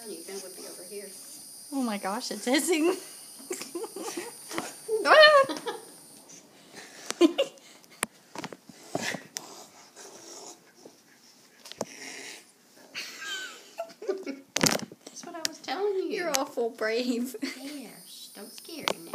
telling you, Ben would be over here. Oh my gosh, it's hissing. That's what I was telling you. You're awful brave. There, shh, don't scare him now.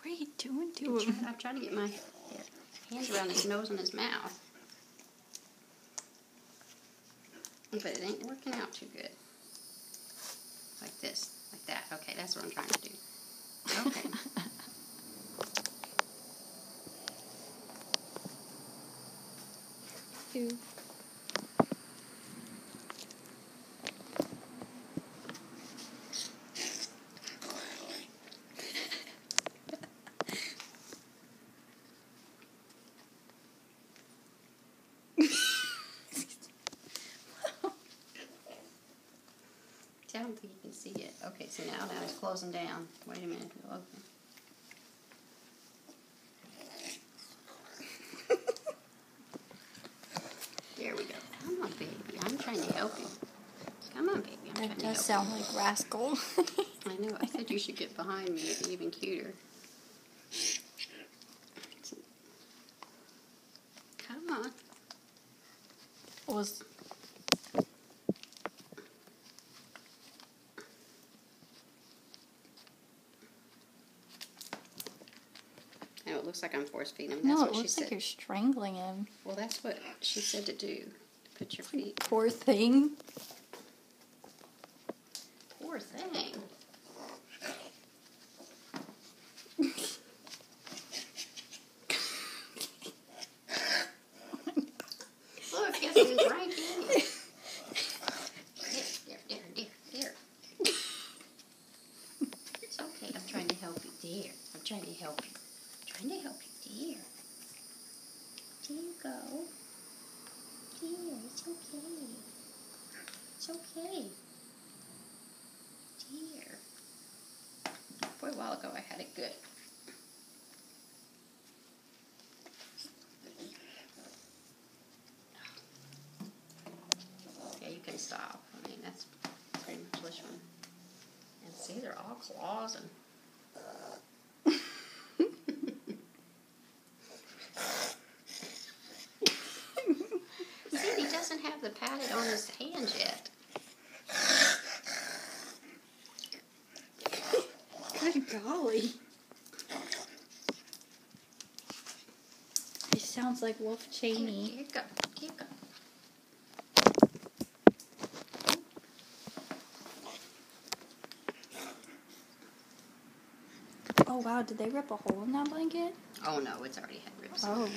What are you doing to him? I'm trying to get my hands around his nose and his mouth. But it ain't working out too good. Like this. Like that. Okay, that's what I'm trying to do. Okay. Ew. See, I don't think you can see it. Okay, so now it's closing down. Wait a minute. It'll open. There we go. Come on, baby. I'm trying to help you. Come on, baby. I'm trying That to help does sound like Rascal. you. I know. I said you should get behind me. It'd be even cuter. Come on. Was I know it looks like I'm force feeding him. That's no, what it she looks said. like you're strangling him. Well, that's what she said to do. Put your feet. Poor thing. Poor thing. Look, guess who's right here. There. It's okay. I'm trying to help you. There. I'm trying to help you. I'm trying to help you. There. There you go. There. It's okay. It's okay. Dear. Boy, a while ago I had it good. Yeah, you can stop. I mean, that's pretty much this one. And see, they're all claws and... See, he doesn't have the padded on his hands yet. Good golly. It sounds like Wolf Cheney. Here you go. Here you go. Oh wow, did they rip a hole in that blanket? Oh no, it's already had ribs. Oh.